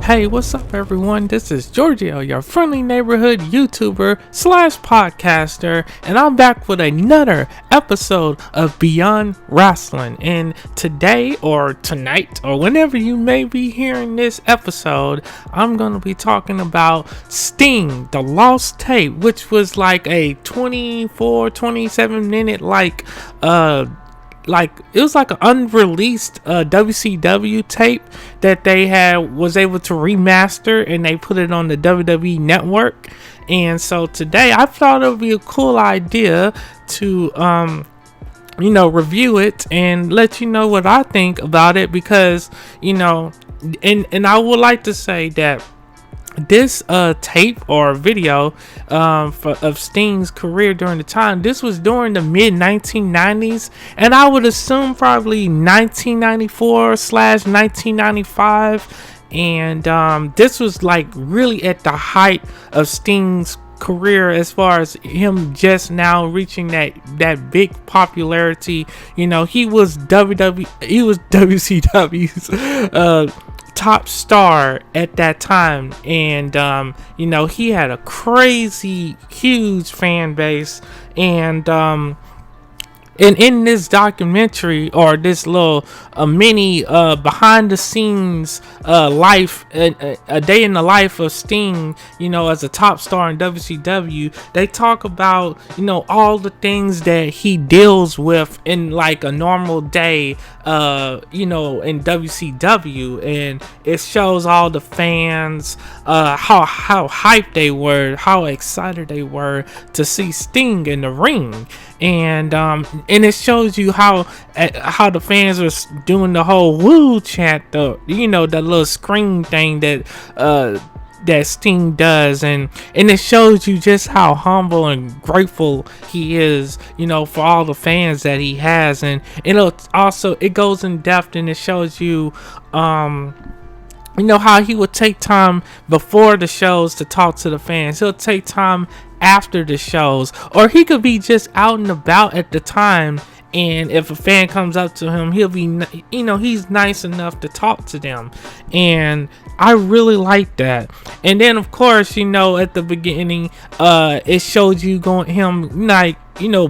Hey, what's up everyone? This is Giorgio, your friendly neighborhood YouTuber / podcaster, and I'm back with another episode of Beyond Wrestling. And today or tonight or whenever you may be hearing this episode, I'm going to be talking about Sting, the lost tape, which was like a 27 minute it was like an unreleased WCW tape that they was able to remaster, and they put it on the WWE Network. And so today I thought it would be a cool idea to review it and let you know what I think about it, because and I would like to say that this tape or video of Sting's career during the time, this was during the mid 1990s, and I would assume probably 1994/1995, and this was like really at the height of Sting's career as far as him just now reaching that big popularity. He was WCW's top star at that time, and he had a crazy huge fan base, and in this documentary, or this little mini behind the scenes life, a day in the life of Sting, as a top star in WCW, they talk about all the things that he deals with in like a normal day in WCW, and it shows all the fans how hyped they were, how excited they were to see Sting in the ring. And it shows you how the fans are doing the whole woo chant, the little scream thing that Sting does, and it shows you just how humble and grateful he is, for all the fans that he has. And it goes in depth, and it shows you how he would take time before the shows to talk to the fans. He'll take time after the shows, or he could be just out and about at the time, and if a fan comes up to him, he'll be he's nice enough to talk to them. And I really like that. And then of course, at the beginning, it showed you him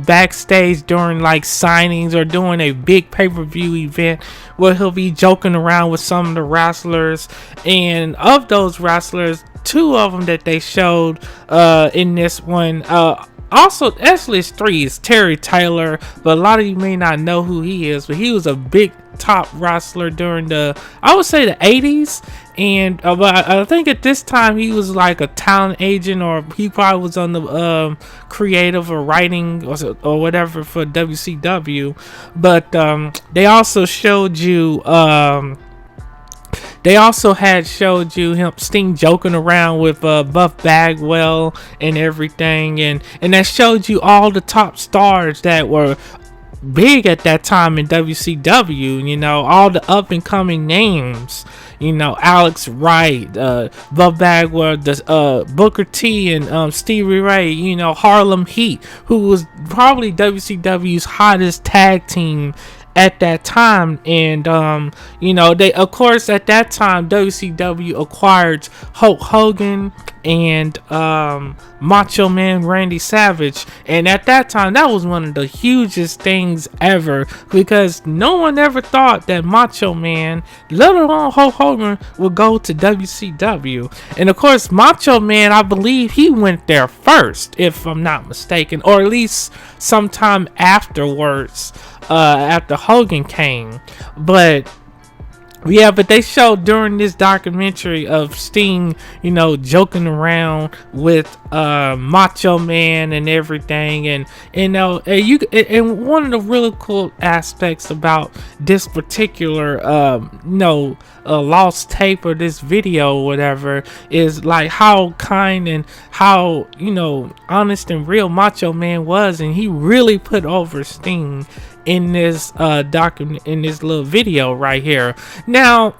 backstage during like signings or doing a big pay-per-view event, where he'll be joking around with some of the wrestlers. And of those wrestlers, two of them that they showed in this one, actually it's three. It's Terry Taylor, but a lot of you may not know who he is, but he was a big top wrestler during the 80s, and but I think at this time he was like a talent agent, or he probably was on the creative or writing or whatever for WCW. But they also showed you him, Sting, joking around with Buff Bagwell and everything, and that showed you all the top stars that were big at that time in WCW, all the up and coming names, Alex Wright, Buff Bagwell, Booker T, and Stevie Ray, Harlem Heat, who was probably WCW's hottest tag team at that time. And they, of course, at that time WCW acquired Hulk Hogan and Macho Man Randy Savage, and at that time that was one of the hugest things ever, because no one ever thought that Macho Man, let alone Hulk Hogan, would go to WCW. And of course, Macho Man, I believe he went there first, if I'm not mistaken, or at least sometime afterwards, after Hogan came. But they showed during this documentary of Sting, joking around with Macho Man and everything, and one of the really cool aspects about this particular lost tape, or this video or whatever, is like how kind and how honest and real Macho Man was, and he really put over Sting in this in this little video right here. Now,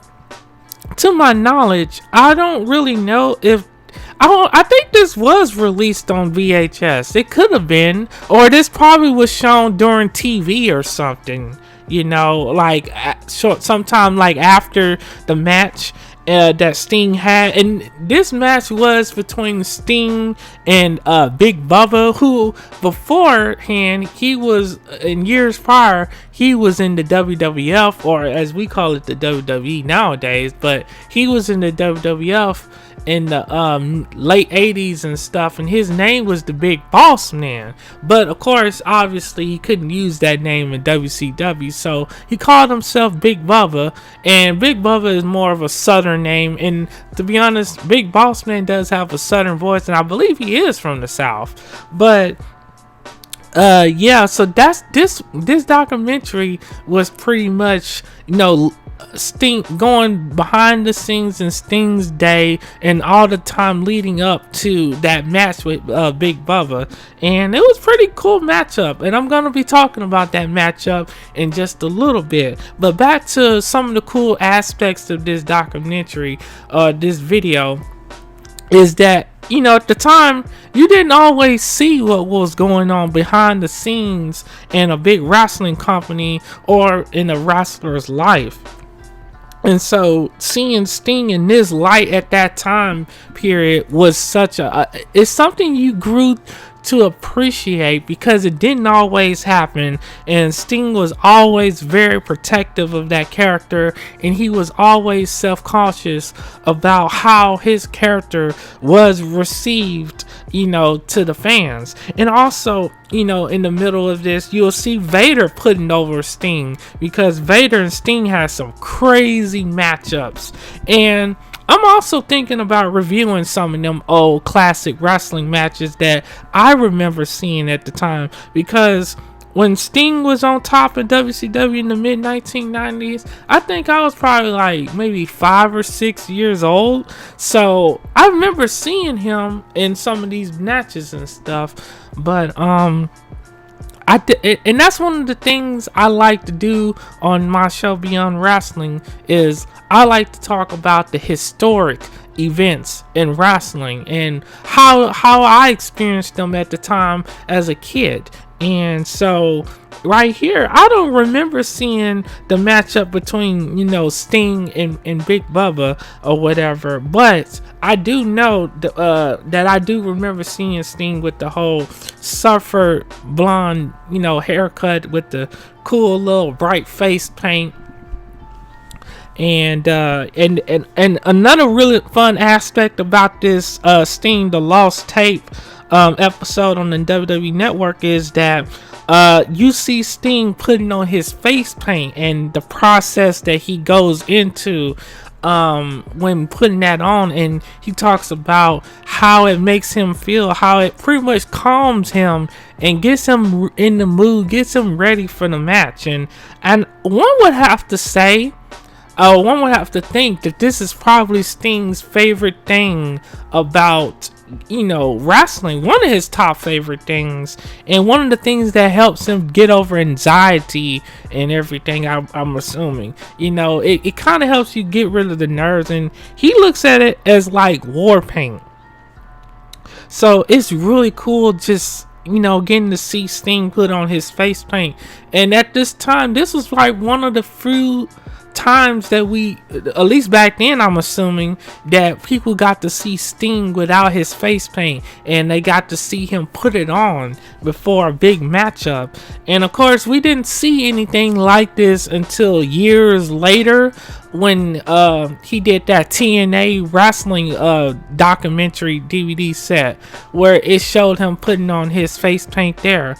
to my knowledge, I don't really know if I think this was released on VHS. It could have been, or this probably was shown during TV or something, sometime like after the match, that Sting had, and this match was between Sting and Big Bubba, who beforehand he was in years prior he was in the WWF, or as we call it the WWE nowadays, but he was in the WWF in the late 80s and stuff, and his name was the Big Boss Man. But of course, obviously he couldn't use that name in WCW, so he called himself Big Bubba, and Big Bubba is more of a southern name, and to be honest, Big Boss Man does have a southern voice, and I believe he is from the South. But yeah, so that's this documentary was pretty much, you know, Sting going behind the scenes in Sting's day and all the time leading up to that match with Big Bubba, and it was pretty cool matchup, and I'm gonna be talking about that matchup in just a little bit. But back to some of the cool aspects of this documentary, this video, is that, you know, at the time you didn't always see what was going on behind the scenes in a big wrestling company or in a wrestler's life. And so seeing Sting in this light at that time period was such it's something you grew to appreciate, because it didn't always happen, and Sting was always very protective of that character, and he was always self-conscious about how his character was received, you know, to the fans. And also, you know, in the middle of this, you'll see Vader putting over Sting, because Vader and Sting had some crazy matchups. And I'm also thinking about reviewing some of them old classic wrestling matches that I remember seeing at the time, because when Sting was on top of WCW in the mid 1990s, I think I was probably like maybe 5 or 6 years old. So I remember seeing him in some of these matches and stuff. But and that's one of the things I like to do on my show Beyond Wrestling, is I like to talk about the historic events in wrestling and how I experienced them at the time as a kid. And so right here, I don't remember seeing the matchup between, you know, Sting and Big Bubba or whatever, but I do know that I do remember seeing Sting with the whole surfer blonde, you know, haircut with the cool little bright face paint. And another really fun aspect about this Sting the Lost Tape episode on the WWE Network is that you see Sting putting on his face paint and the process that he goes into when putting that on, and he talks about how it makes him feel, how it pretty much calms him and gets him in the mood, gets him ready for the match. And one would have to say, one would have to think that this is probably Sting's favorite thing about, you know, wrestling, one of his top favorite things, and one of the things that helps him get over anxiety and everything. I'm assuming, you know, it kind of helps you get rid of the nerves, and he looks at it as like war paint. So it's really cool just, you know, getting to see Sting put on his face paint. And at this time, this was like one of the few times that we, at least back then, I'm assuming, that people got to see Sting without his face paint, and they got to see him put it on before a big matchup. And of course, we didn't see anything like this until years later, when he did that TNA wrestling documentary DVD set, where it showed him putting on his face paint there.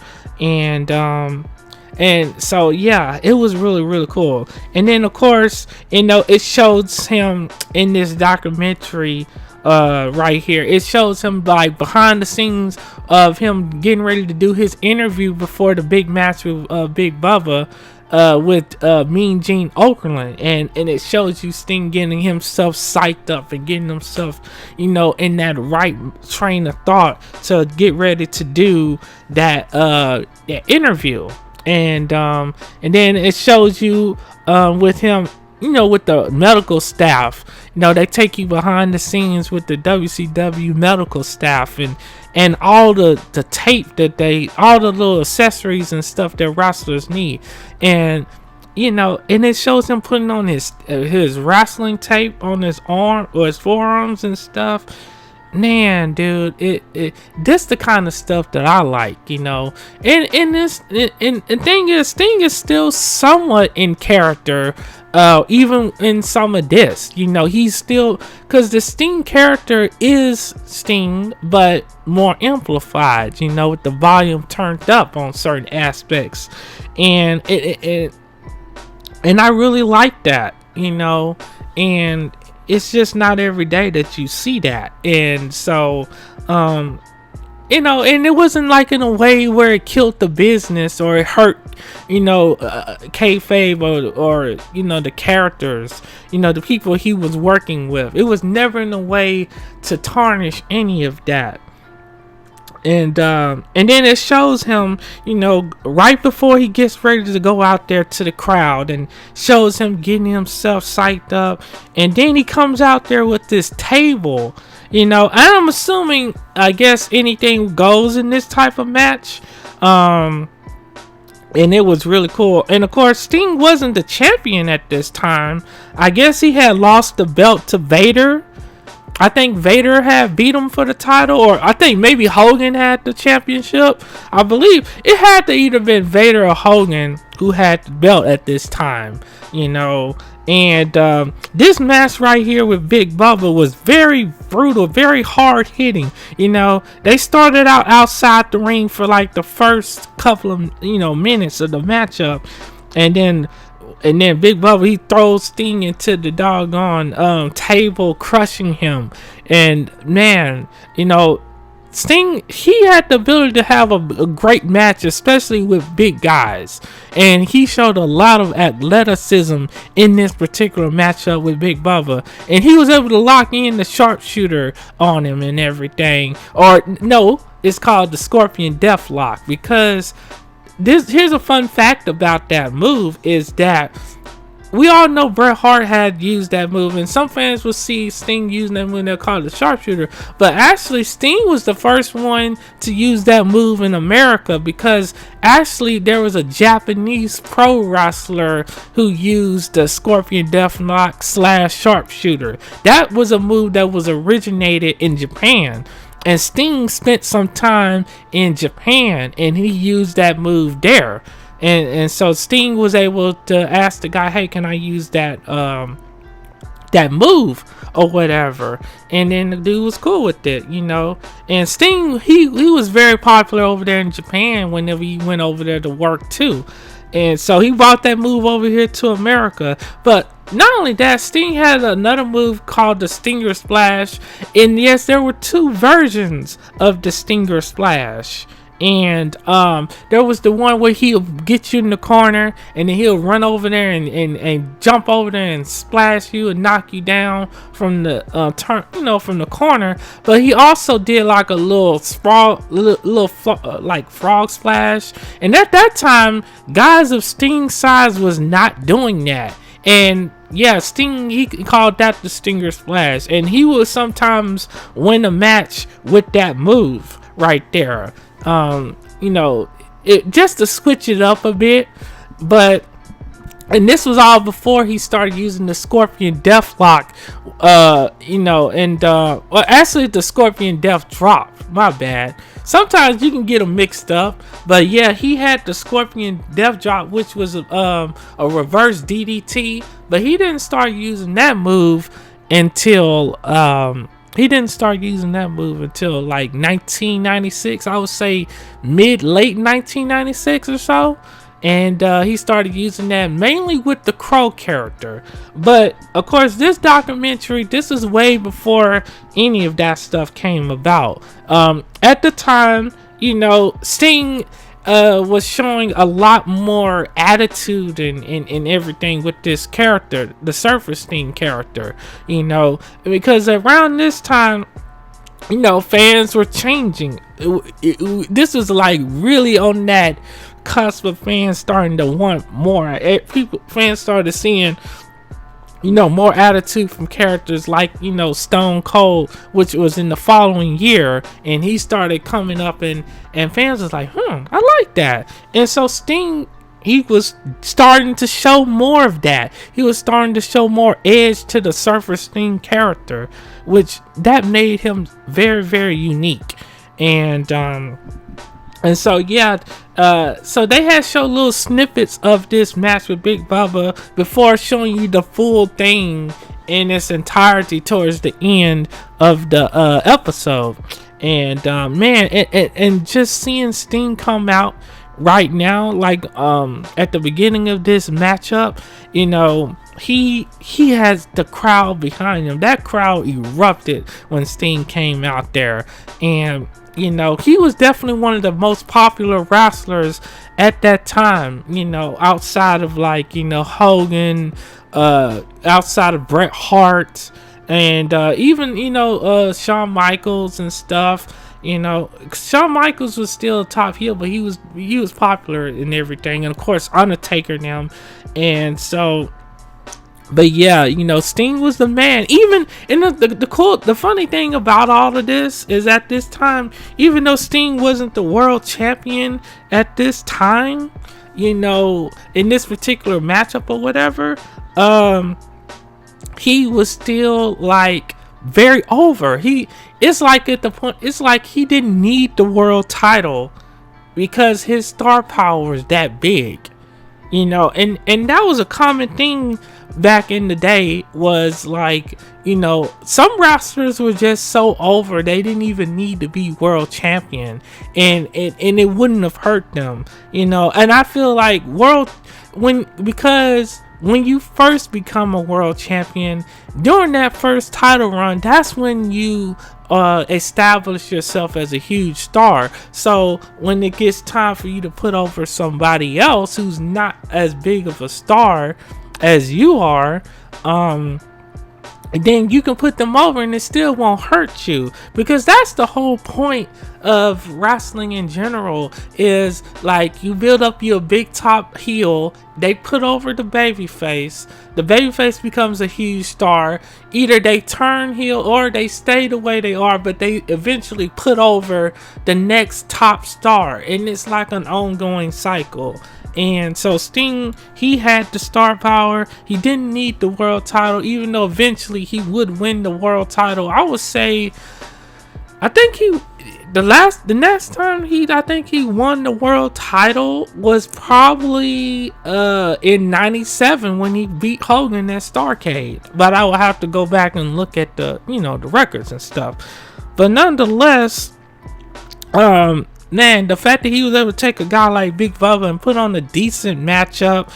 And so yeah, it was really cool. And then of course, you know, it shows him in this documentary right here. It shows him like behind the scenes of him getting ready to do his interview before the big match with Big Bubba with Mean Gene Okerlund, and it shows you Sting getting himself psyched up and getting himself, you know, in that right train of thought to get ready to do that interview. And then it shows you with him, you know, with the medical staff. You know, they take you behind the scenes with the WCW medical staff and all the tape that all the little accessories and stuff that wrestlers need. And you know, and it shows him putting on his wrestling tape on his arm or his forearms and stuff. Man, dude, this the kind of stuff that I like, you know. And the thing is, Sting is still somewhat in character, even in some of this, you know. He's still, because the Sting character is Sting, but more amplified, you know, with the volume turned up on certain aspects, and and I really like that, you know. And it's just not every day that you see that. And so you know, and it wasn't like in a way where it killed the business or it hurt, you know, kayfabe or you know, the characters, you know, the people he was working with. It was never in a way to tarnish any of that. And then it shows him, you know, right before he gets ready to go out there to the crowd, and shows him getting himself psyched up. And then he comes out there with this table, you know. And I'm assuming, I guess, anything goes in this type of match. And it was really cool. And of course, Sting wasn't the champion at this time. I guess he had lost the belt to Vader. I think Vader had beat him for the title, or I think maybe Hogan had the championship. I believe it had to either been Vader or Hogan who had the belt at this time, you know. And this match right here with Big Bubba was very brutal, very hard hitting. You know, they started out outside the ring for like the first couple of, you know, minutes of the matchup, and then Big Bubba, he throws Sting into the doggone table, crushing him. And man, you know, Sting, he had the ability to have a great match, especially with big guys. And he showed a lot of athleticism in this particular matchup with Big Bubba. And he was able to lock in the sharpshooter on him and everything. Or no, it's called the Scorpion Death Lock, because here's a fun fact about that move, is that we all know Bret Hart had used that move, and some fans will see Sting using that move, they'll call it the sharpshooter. But actually, Sting was the first one to use that move in America, because actually there was a Japanese pro wrestler who used the Scorpion Deathlock / sharpshooter. That was a move that was originated in Japan. And Sting spent some time in Japan, and he used that move there. And so Sting was able to ask the guy, hey, can I use that that move or whatever? And then the dude was cool with it, you know. And Sting, he was very popular over there in Japan whenever he went over there to work too. And so he brought that move over here to America. But not only that, Sting had another move called the Stinger Splash. And yes, there were two versions of the Stinger Splash. And there was the one where he'll get you in the corner, and then he'll run over there and jump over there and splash you and knock you down from the from the corner. But he also did like a little like frog splash. And at that time, guys of Sting's size was not doing that. And yeah, Sting, he called that the Stinger Splash, and he would sometimes win a match with that move right there. You know, it just to switch it up a bit. But and this was all before he started using the Scorpion Deathlock, you know, and well, actually the Scorpion Death Drop, my bad. Sometimes you can get them mixed up, but yeah, he had the Scorpion Death Drop, which was a reverse DDT, but he didn't start using that move until like 1996. I would say late 1996 or so. And he started using that mainly with the Crow character. But of course, this documentary, this is way before any of that stuff came about. At the time, you know, Sting was showing a lot more attitude and everything with this character, the Surfer Sting character, you know, because around this time, you know, fans were changing. This was like really on that cusp of fans starting to want more. Fans started seeing, you know, more attitude from characters like, you know, Stone Cold, which was in the following year, and he started coming up, and fans was like, I like that. And so Sting, he was starting to show more of that. He was starting to show more edge to the Surfer Sting character, which that made him very, very unique. And so yeah, so they had showed little snippets of this match with Big Bubba before showing you the full thing in its entirety towards the end of the episode. And man, and just seeing Sting come out right now, like at the beginning of this matchup, you know, he has the crowd behind him. That crowd erupted when Sting came out there. And you know, he was definitely one of the most popular wrestlers at that time, you know, outside of like, you know, Hogan, outside of Bret Hart, and even, you know, Shawn Michaels and stuff. You know, Shawn Michaels was still a top heel, but he was popular and everything. And of course, Undertaker now. And so, but yeah, you know, Sting was the man. Even in the funny thing about all of this is at this time, even though Sting wasn't the world champion at this time, you know, in this particular matchup or whatever, he was still like very over. It's like at the point, it's like he didn't need the world title because his star power is that big, you know. And that was a common thing back in the day, was like, you know, some wrestlers were just so over they didn't even need to be world champion, and it wouldn't have hurt them, you know. And I feel like because when you first become a world champion, during that first title run, that's when you establish yourself as a huge star. So when it gets time for you to put over somebody else who's not as big of a star as you are, then you can put them over and it still won't hurt you, because that's the whole point of wrestling in general, is like you build up your big top heel, they put over the babyface becomes a huge star, either they turn heel or they stay the way they are, but they eventually put over the next top star, and it's like an ongoing cycle. And so Sting, he had the star power. He didn't need the world title, even though eventually he would win the world title. I would say, I think the next time he won the world title was probably in '97 when he beat Hogan at Starrcade. But I will have to go back and look at the, you know, the records and stuff. But nonetheless, man, the fact that he was able to take a guy like Big Bubba and put on a decent matchup,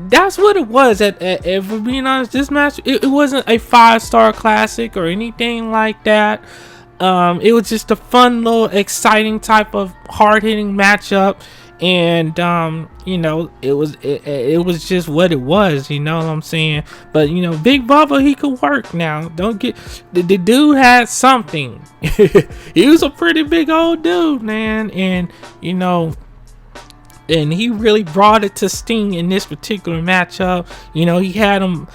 that's what it was. If we're being honest, this match, it wasn't a 5-star classic or anything like that. It was just a fun, little, exciting type of hard-hitting matchup. And you know, it was just what it was, you know what I'm saying. But you know, Big Bubba, he could work now. Don't get the dude had something. He was a pretty big old dude, man. And you know, and he really brought it to Sting in this particular matchup. You know, he had him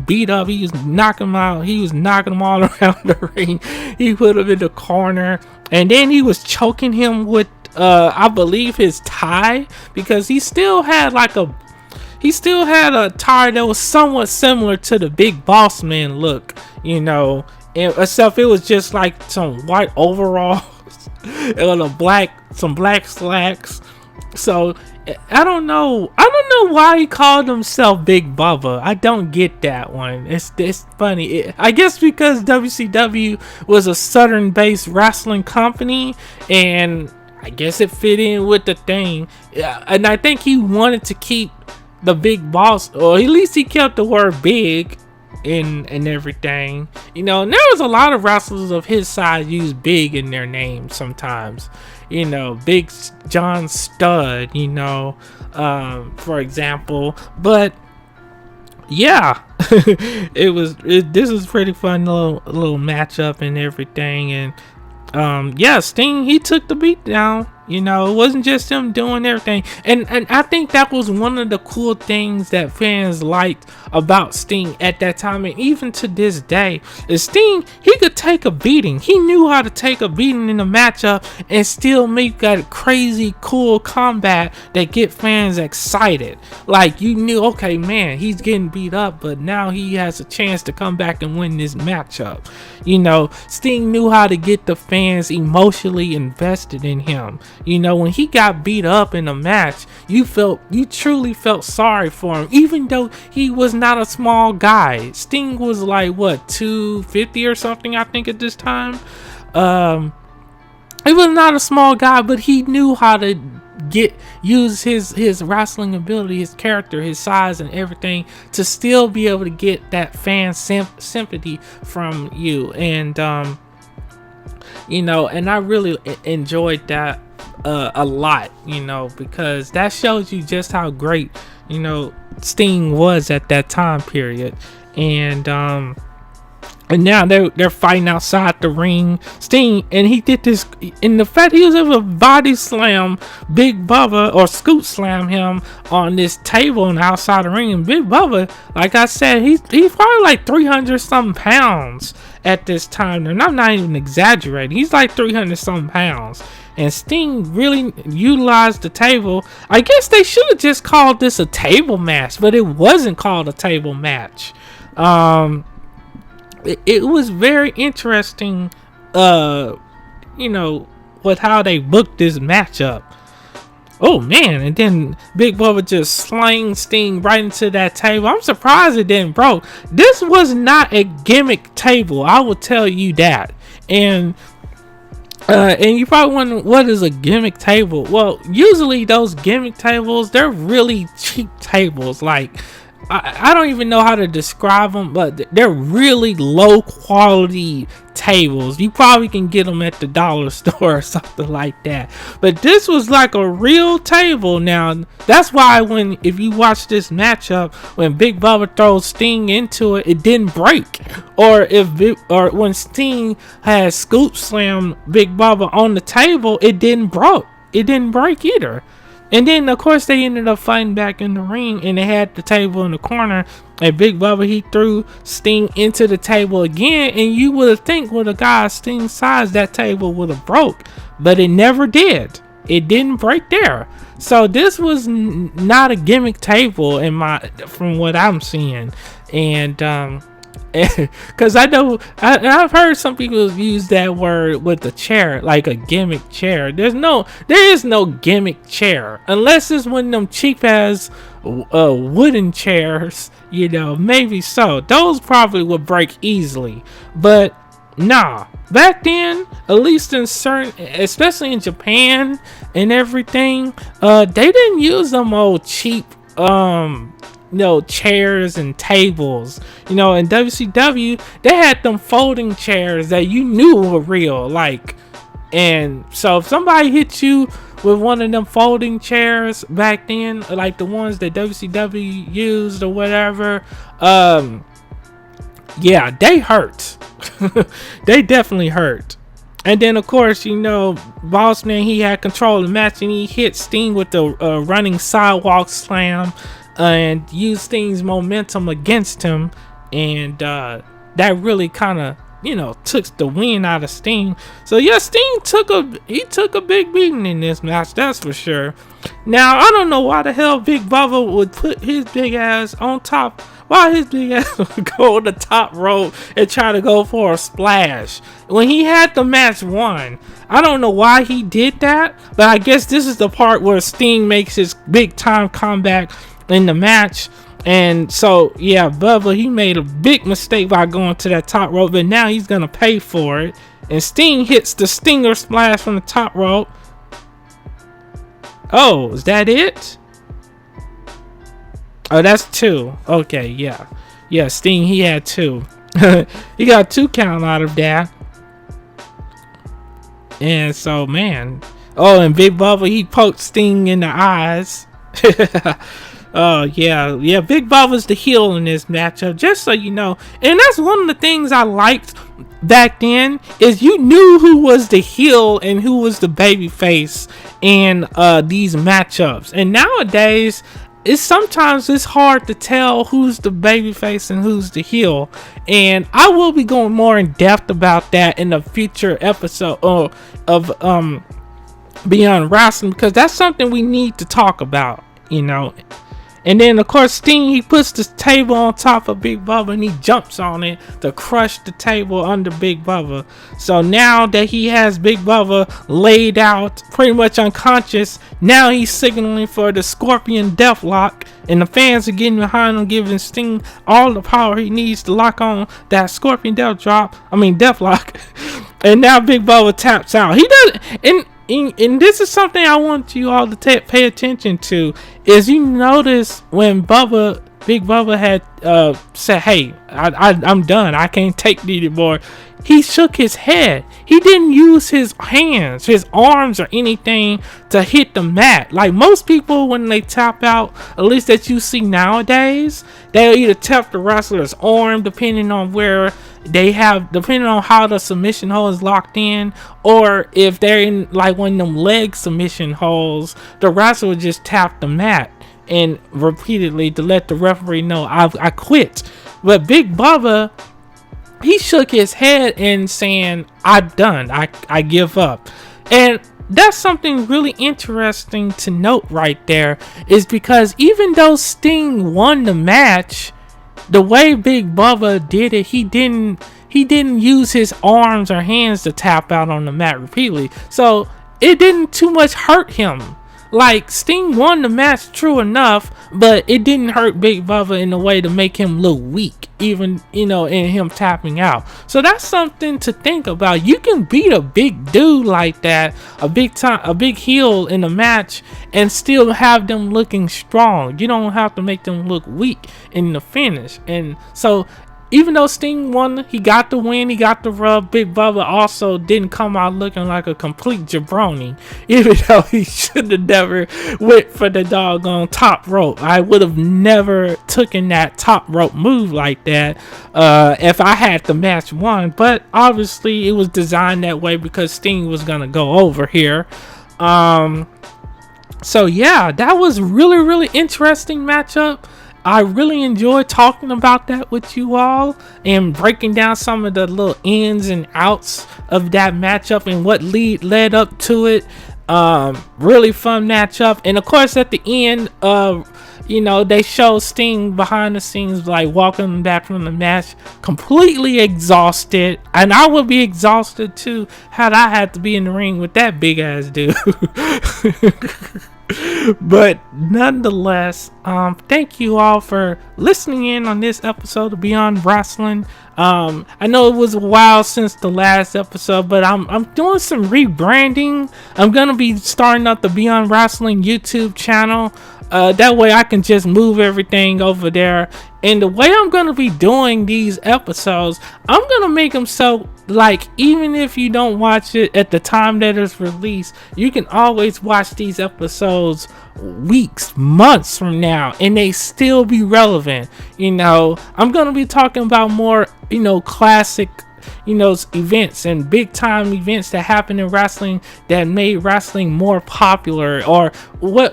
beat up. He was knocking him out. He was knocking him all around the ring. He put him in the corner, and then he was choking him with I believe his tie, because he still had a tie that was somewhat similar to the Big Boss Man look, you know, and except it was just like some white overalls and some black slacks. So I don't know why he called himself Big Bubba. I don't get that one. It's funny. I guess because WCW was a Southern-based wrestling company, and I guess it fit in with the thing. Yeah, and I think he wanted to keep the Big Boss, or at least he kept the word big and everything. You know, and there was a lot of wrestlers of his size use big in their names sometimes. You know, Big John Studd, you know, for example. But yeah, this was pretty fun little matchup and everything. And yeah, Sting, he took the beat down. You know, it wasn't just him doing everything. And I think that was one of the cool things that fans liked about Sting at that time, and even to this day, is Sting, he could take a beating. He knew how to take a beating in a matchup and still make that crazy cool combat that get fans excited. Like, you knew, okay, man, he's getting beat up, but now he has a chance to come back and win this matchup. You know, Sting knew how to get the fans emotionally invested in him. You know, when he got beat up in a match, you truly felt sorry for him, even though he was not a small guy. Sting was like, what, 250 or something, I think, at this time. He was not a small guy, but he knew how to use his wrestling ability, his character, his size, and everything to still be able to get that fan sympathy from you. And you know, and I really enjoyed that a lot, you know, because that shows you just how great, you know, Sting was at that time period. And now they're fighting outside the ring. Sting, and he did this, and the fact he was able to body slam Big Bubba, or scoot slam him on this table on the outside the ring. And Big Bubba, like I said, he's probably like 300 something pounds at this time, and I'm not even exaggerating. He's like 300 something pounds. And Sting really utilized the table. I guess they should have just called this a table match, but it wasn't called a table match. It was very interesting, you know, with how they booked this matchup. Oh man, and then Big Bubba just slang Sting right into that table. I'm surprised it didn't broke. This was not a gimmick table, I will tell you that. And you probably wonder, what is a gimmick table? Well, usually those gimmick tables, they're really cheap tables. Like, I don't even know how to describe them, but they're really low quality tables. You probably can get them at the dollar store or something like that. But this was like a real table. Now, that's why if you watch this matchup, when Big Bubba throws Sting into it, it didn't break. Or when Sting has scoop slammed Big Bubba on the table, it didn't break either. And then, of course, they ended up fighting back in the ring, and they had the table in the corner, and Big Bubba, he threw Sting into the table again, and you would have think with a guy Sting's size, that table would have broke, but it never did. It didn't break there. So this was not a gimmick table from what I'm seeing. And because I know I've heard some people use that word with the chair, like a gimmick chair. There is no gimmick chair unless it's one of them cheap ass wooden chairs, you know. Maybe so, those probably would break easily, but nah, back then, at least in certain, especially in Japan and everything, they didn't use them old cheap chairs and tables. You know, in WCW, they had them folding chairs that you knew were real. Like, and so if somebody hit you with one of them folding chairs back then, like the ones that WCW used or whatever, yeah, they hurt. They definitely hurt. And then, of course, you know, Boss Man, he had control of the match, and he hit Sting with the running sidewalk slam and used Sting's momentum against him, and that really kind of, you know, took the wind out of Sting. So yeah, Sting took a big beating in this match, that's for sure. Now, I don't know why the hell Big Bubba would put his big ass on top. Why his big ass would go on the top rope and try to go for a splash when he had the match won. I don't know why he did that, but I guess this is the part where Sting makes his big time comeback in the match. And so yeah, Bubba, he made a big mistake by going to that top rope, but now he's gonna pay for it. And Sting hits the Stinger splash from the top rope. Oh, is that it? Oh, that's two. Okay, yeah, Sting, he had two. He got 2 count out of that. And so, man, oh, and Big Bubba, he poked Sting in the eyes. Oh yeah, Big Bubba's the heel in this matchup, just so you know. And that's one of the things I liked back then is you knew who was the heel and who was the baby face in these matchups. And nowadays, sometimes it's hard to tell who's the babyface and who's the heel, and I will be going more in depth about that in a future episode of Beyond Wrestling, because that's something we need to talk about, you know. And then, of course, Sting, he puts the table on top of Big Bubba and he jumps on it to crush the table under Big Bubba. So now that he has Big Bubba laid out, pretty much unconscious, now he's signaling for the Scorpion Deathlock. And the fans are getting behind him, giving Sting all the power he needs to lock on that Scorpion Deathlock. And now Big Bubba taps out. He does, and this is something I want you all to pay attention to, is you notice when Big Bubba had said, hey, I'm done, I can't take it anymore, he shook his head. He didn't use his hands, his arms, or anything to hit the mat. Like most people, when they tap out, at least that you see nowadays, they'll either tap the wrestler's arm, depending on how the submission hold is locked in, or if they're in like one of them leg submission holds, the wrestler would just tap the mat and repeatedly to let the referee know, I quit. But Big Bubba, he shook his head and saying, I'm done, I give up. And that's something really interesting to note right there, is because even though Sting won the match, the way Big Bubba did it, he didn't use his arms or hands to tap out on the mat repeatedly. So it didn't too much hurt him. Like, Sting won the match, true enough, but it didn't hurt Big Bubba in a way to make him look weak, even, in him tapping out. So that's something to think about. You can beat a big dude like that, a big heel in a match, and still have them looking strong. You don't have to make them look weak in the finish. And so, even though Sting won, he got the win, he got the rub, Big Bubba also didn't come out looking like a complete jabroni, even though he should have never went for the doggone top rope. I would have never taken that top rope move like that if I had the match won, but obviously it was designed that way because Sting was going to go over here. So yeah, that was really, really interesting matchup. I really enjoyed talking about that with you all and breaking down some of the little ins and outs of that matchup and what led up to it. Really fun matchup. And of course, at the end, they show Sting behind the scenes, like walking back from the match, completely exhausted. And I would be exhausted too had I had to be in the ring with that big ass dude. But nonetheless, thank you all for listening in on this episode of Beyond Wrestling. I know it was a while since the last episode, but I'm doing some rebranding. I'm gonna be starting up the Beyond Wrestling YouTube channel. That way I can just move everything over there. And the way I'm going to be doing these episodes, I'm going to make them so, like, even if you don't watch it at the time that it's released, you can always watch these episodes weeks, months from now, and they still be relevant. I'm going to be talking about more, classic, events and big time events that happened in wrestling that made wrestling more popular, or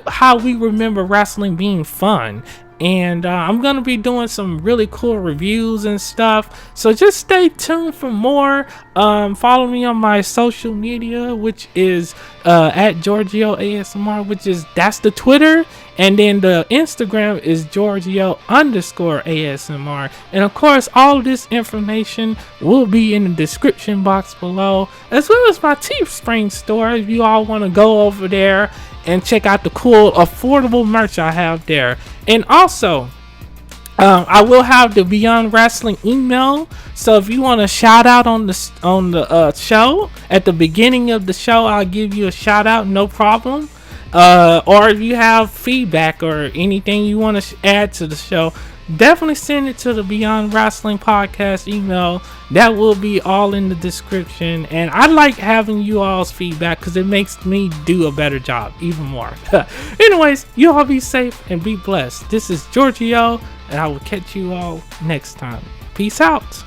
how we remember wrestling being fun. And I'm gonna be doing some really cool reviews and stuff, so just stay tuned for more. Follow me on my social media, which is at Giorgio ASMR, that's the Twitter, and then the Instagram is Giorgio_ASMR. And of course, all this information will be in the description box below, as well as my Teespring store if you all want to go over there and check out the cool affordable merch I have there. And also, I will have the Beyond Wrestling email, so if you want a shout out on the show at the beginning of the show, I'll give you a shout out, no problem. Or if you have feedback or anything you want to add to the show, definitely send it to the Beyond Wrestling podcast email. That will be all in the description. And I like having you all's feedback because it makes me do a better job even more. Anyways, you all be safe and be blessed. This is Giorgio, and I will catch you all next time. Peace out.